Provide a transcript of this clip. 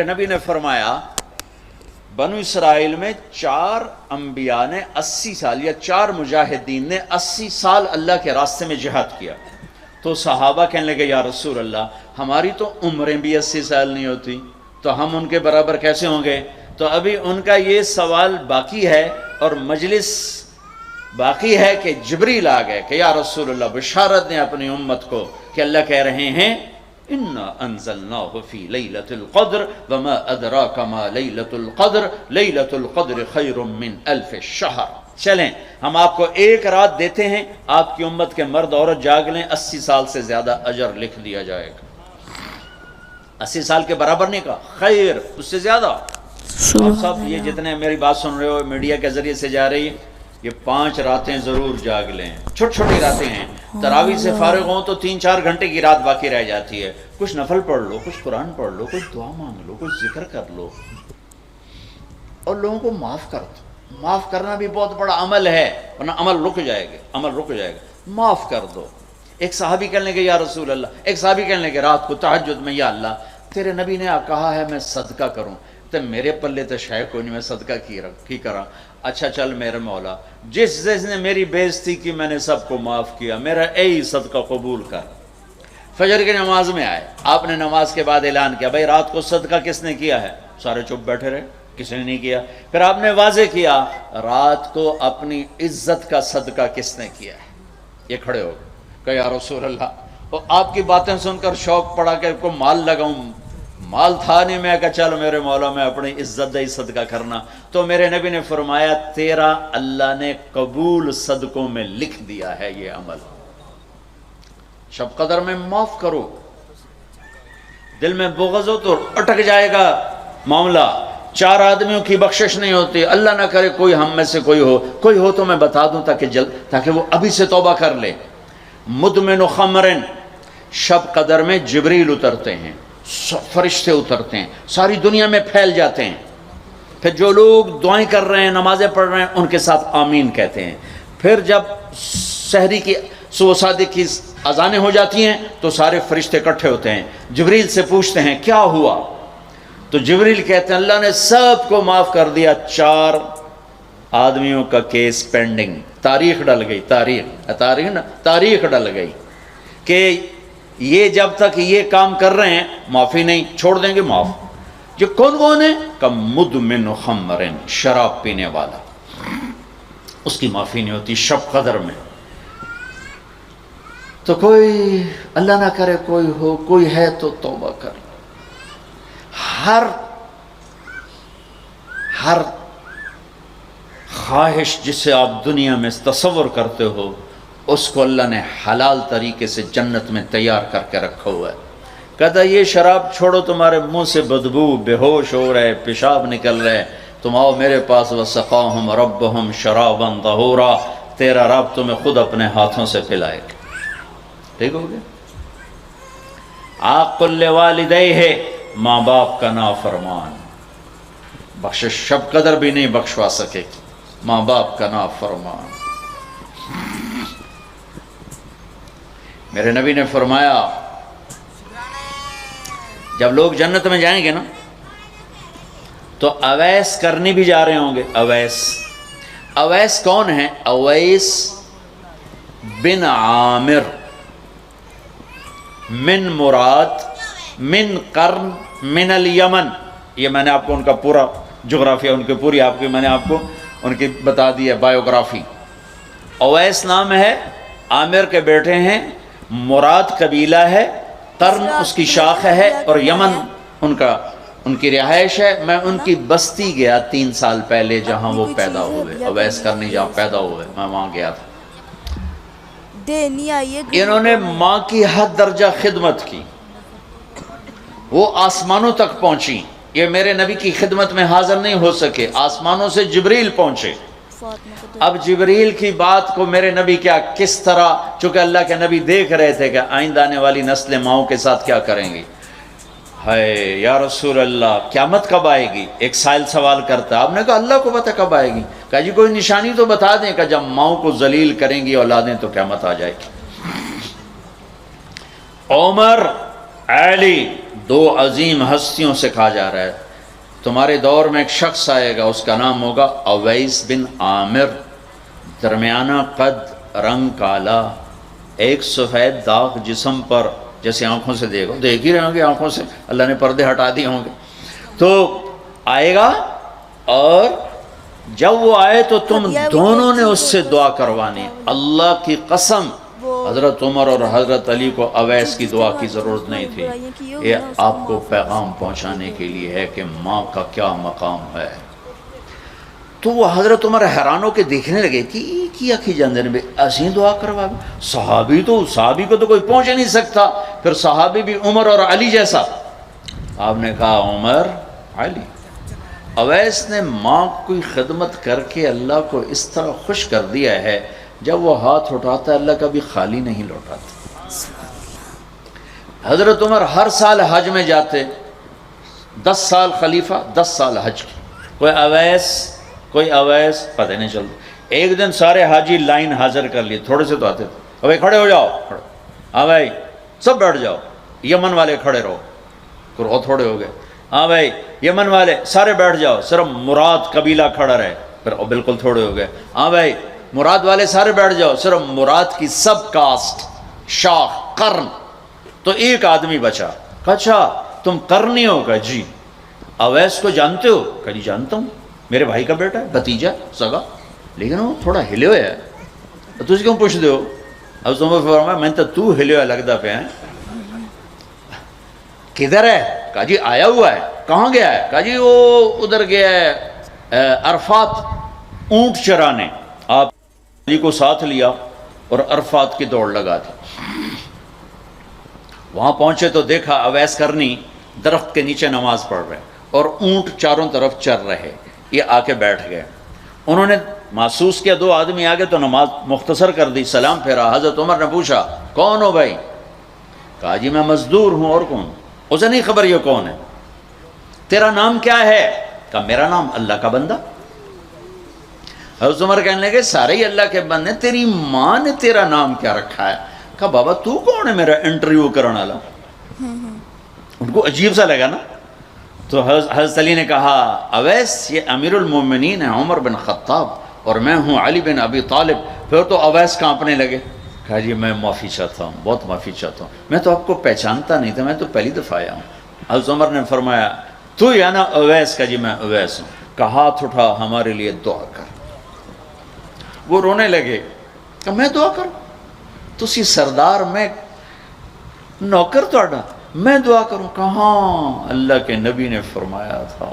نبی نے فرمایا بنو اسرائیل میں 4 انبیاء نے 80 سال یا 4 مجاہدین نے 80 سال اللہ کے راستے میں جہاد کیا. تو صحابہ کہنے لگے یا رسول اللہ ہماری تو عمریں بھی 80 سال نہیں ہوتی تو ہم ان کے برابر کیسے ہوں گے؟ تو ابھی ان کا یہ سوال باقی ہے اور مجلس باقی ہے کہ جبریل آ گئے کہ یا رسول اللہ بشارت دیں اپنی امت کو کہ اللہ کہہ رہے ہیں اِنَّا أَنزَلْنَاهُ فِي لَيْلَةِ الْقَدْرِ وَمَا أَدْرَاكَ مَا لَيْلَةُ الْقَدْرِ لَيْلَةُ الْقَدْرِ خَيْرٌ مِّنْ أَلْفِ الشَّهْرِ. چلیں ہم آپ کو ایک رات دیتے ہیں، آپ کی امت کے مرد عورت جاگ لیں، 80 سال سے زیادہ اجر لکھ دیا جائے گا. 80 سال کے برابر نہیں کہا، خیر اس سے زیادہ. آپ سب یہ جتنے میری بات سن رہے ہو میڈیا کے ذریعے سے جا رہی ہے، یہ 5 راتیں ضرور جاگ لیں. چھوٹی چھوٹی راتیں ہیں، تراویح سے فارغ ہوں تو 3-4 گھنٹے کی رات باقی رہ جاتی ہے. کچھ نفل پڑھ لو، کچھ قرآن پڑھ لو، کچھ دعا مانگ لو، کچھ ذکر کر لو اور لوگوں کو معاف کر دو. معاف کرنا بھی بہت بڑا عمل ہے، ورنہ عمل رک جائے گا. معاف کر دو. ایک صحابی کہنے لگے یا رسول اللہ، ایک صحابی کہنے لگے رات کو تہجد میں یا اللہ تیرے نبی نے کہا ہے میں صدقہ کروں، تو میرے پلے تو شے کوئی نہیں، میں صدقہ کی کرا. اچھا چل میرے مولا جس نے میری بے عزتی کی میں نے سب کو معاف کیا، میرا اے صدقہ قبول کر. فجر کی نماز میں آئے، آپ نے نماز کے بعد اعلان کیا بھائی رات کو صدقہ کس نے کیا ہے؟ سارے چپ بیٹھے رہے، کسی نے نہیں کیا. پھر آپ نے واضح کیا رات کو اپنی عزت کا صدقہ کس نے کیا ہے؟ یہ کھڑے ہو گئے کہ یا رسول اللہ. اور آپ کی باتیں سن کر شوق پڑا کہ کو مال لگاؤں، مال تھا نہیں. میں کہا چلو میرے مولا میں اپنی عزت دہی صدقہ کرنا. تو میرے نبی نے فرمایا تیرا اللہ نے قبول صدقوں میں لکھ دیا ہے یہ عمل. شب قدر میں معاف کرو. دل میں بغض ہو تو اٹک جائے گا معاملہ. 4 آدمیوں کی بخشش نہیں ہوتی. اللہ نہ کرے کوئی ہم میں سے کوئی ہو تو میں بتا دوں تاکہ وہ ابھی سے توبہ کر لے. مدمن خمرن، شب قدر میں جبریل اترتے ہیں، فرشتے اترتے ہیں، ساری دنیا میں پھیل جاتے ہیں. پھر جو لوگ دعائیں کر رہے ہیں نمازیں پڑھ رہے ہیں ان کے ساتھ آمین کہتے ہیں. پھر جب سحری کی صبح صادق کی اذانیں ہو جاتی ہیں تو سارے فرشتے اکٹھے ہوتے ہیں، جبریل سے پوچھتے ہیں کیا ہوا؟ تو جبریل کہتے ہیں اللہ نے سب کو معاف کر دیا، 4 آدمیوں کا کیس پینڈنگ. تاریخ ڈل گئی، تاریخ ڈل گئی کہ یہ جب تک یہ کام کر رہے ہیں معافی نہیں، چھوڑ دیں گے معاف. جو کون ہے؟ کہ مدمن خمرن، شراب پینے والا، اس کی معافی نہیں ہوتی شب قدر میں. تو کوئی اللہ نہ کرے کوئی ہے تو توبہ کر. ہر خواہش جسے آپ دنیا میں تصور کرتے ہو اس کو اللہ نے حلال طریقے سے جنت میں تیار کر کے رکھا ہوا ہے. کہتا یہ شراب چھوڑو، تمہارے منہ سے بدبو، بے ہوش ہو رہے، پیشاب نکل رہے، تم آؤ میرے پاس. وسقاہم ربہم شرابا طہورا، تیرا رب تمہیں خود اپنے ہاتھوں سے پلائے گا. ٹھیک ہو گیا؟ عاق لوالدیہ، ماں باپ کا نافرمان بخشش شب قدر بھی نہیں بخشوا سکے گی. ماں باپ کا نافرمان. میرے نبی نے فرمایا جب لوگ جنت میں جائیں گے نا تو اویس کرنی بھی جا رہے ہوں گے. اویس کون ہیں؟ اویس بن عامر من مراد من قرن من الیمن. یہ میں نے آپ کو ان کا پورا جغرافیہ، ان کی پوری آپ کی میں نے آپ کو ان کی بتا دی ہے بایوگرافی. اویس نام ہے، عامر کے بیٹے ہیں، مراد قبیلہ ہے، قرن اس کی شاخ ہے اور یمن ان کی رہائش ہے. میں ان کی بستی گیا 3 سال پہلے جہاں وہ پیدا ہوئے. اویس کرنی جہاں پیدا ہوئے میں وہاں گیا تھا. انہوں نے ماں کی حد درجہ خدمت کی، وہ آسمانوں تک پہنچی. یہ میرے نبی کی خدمت میں حاضر نہیں ہو سکے، آسمانوں سے جبریل پہنچے. اب جبریل کی بات کو میرے نبی کیا کس طرح، چونکہ اللہ کے نبی دیکھ رہے تھے کہ آئندہ آنے والی نسلیں ماؤں کے ساتھ کیا کریں گی. ہے یا رسول اللہ قیامت کب آئے گی؟ ایک سائل سوال کرتا. آپ نے کہا اللہ کو پتہ کب آئے گی. کہا جی کوئی نشانی تو بتا دیں کہ جب ماؤں کو ذلیل کریں گی اولادیں تو قیامت آ جائے گی. عمر علی دو عظیم ہستیوں سے کہا جا رہا ہے، تمہارے دور میں ایک شخص آئے گا، اس کا نام ہوگا اویس بن عامر، درمیانہ قد، رنگ کالا، ایک سفید داغ جسم پر، جیسے آنکھوں سے دیکھو، دیکھ ہی رہے ہوں گے آنکھوں سے، اللہ نے پردے ہٹا دیے ہوں گے، تو آئے گا، اور جب وہ آئے تو تم دونوں نے اس سے دعا کروانی۔ اللہ کی قسم حضرت عمر اور حضرت علی کو اویس کی دعا کی ضرورت نہیں تھی، یہ آپ کو پیغام پہنچانے کے لیے ہے کہ ماں کا کیا مقام ہے۔ تو وہ حضرت عمر حیران ہو کے دیکھنے لگے کہ یہ کیا کی جاندے نے ایسی دعا کروا، صحابی کو تو کوئی پہنچ نہیں سکتا، پھر صحابی بھی عمر اور علی جیسا۔ آپ نے کہا عمر، علی۔ اویس نے ماں کی خدمت کر کے اللہ کو اس طرح خوش کر دیا ہے، جب وہ ہاتھ اٹھاتا ہے اللہ کبھی خالی نہیں لوٹاتا۔ حضرت عمر ہر سال حج میں جاتے، 10 سال خلیفہ، 10 سال حج کی، کوئی اویس پتہ نہیں چلتا۔ ایک دن سارے حاجی لائن حاضر کر لیے، تھوڑے سے تو آتے تھے، بھائی کھڑے ہو جاؤ، ہاں بھائی سب بیٹھ جاؤ، یمن والے کھڑے رہو، اور تھوڑے ہو گئے، ہاں بھائی یمن والے سارے بیٹھ جاؤ، صرف مراد قبیلہ کھڑا رہے، پھر بالکل تھوڑے ہو گئے، ہاں بھائی مراد والے سارے بیٹھ جاؤ، صرف مراد کی سب کاسٹ، شاخ، قرن، تو ایک آدمی بچا۔ اچھا تم قرنی ہو؟ کہا جی۔ اویس کو جانتے ہو؟ کہا جی جانتا ہوں، میرے بھائی کا بیٹا ہے، بھتیجا سگا، لیکن وہ تھوڑا ہلے ہوئے ہے، تو اس کیوں پوچھتے ہو؟ اب تمہیں فرمایا میں تو ہلے ہوئے لگتا پہ ہیں، کدھر ہے؟ کہا جی آیا ہوا ہے۔ کہاں گیا ہے؟ کہا جی وہ ادھر گیا ہے عرفات اونٹ چرانے۔ آپ علی کو ساتھ لیا اور عرفات کی دوڑ لگا دی۔ وہاں پہنچے تو دیکھا اویس کرنی درخت کے نیچے نماز پڑھ رہے اور اونٹ چاروں طرف چر رہے، یہ آ کے بیٹھ گئے۔ انہوں نے محسوس کیا دو آدمی آ گئے تو نماز مختصر کر دی، سلام پھیرا۔ حضرت عمر نے پوچھا کون ہو بھائی؟ کہا جی میں مزدور ہوں، اور کون؟ اسے نہیں خبر یہ کون ہے۔ تیرا نام کیا ہے؟ کہا میرا نام اللہ کا بندہ۔ حضرت عمر کہنے لگے سارے ہی اللہ کے بندے، تیری ماں نے تیرا نام کیا رکھا ہے؟ کہا بابا تو کون ہے میرا انٹرویو کرنے والا؟ ان کو عجیب سا لگا نا۔ تو حضرت علی نے کہا اویس یہ امیر المومنین ہے عمر بن خطاب، اور میں ہوں علی بن ابی طالب۔ پھر تو اویس کانپنے لگے۔ کہا جی میں معافی چاہتا ہوں، بہت معافی چاہتا ہوں، میں تو آپ کو پہچانتا نہیں تھا، میں تو پہلی دفعہ آیا ہوں۔ حضرت عمر نے فرمایا تو یا نا اویس؟ کا جی میں اویس ہوں۔ کہا ہاتھ اٹھا ہمارے لیے دعا کر۔ وہ رونے لگے کہ میں دعا کروں؟ تسی سردار، میں نوکر توڑا، میں دعا کروں؟ کہاں اللہ کے نبی نے فرمایا تھا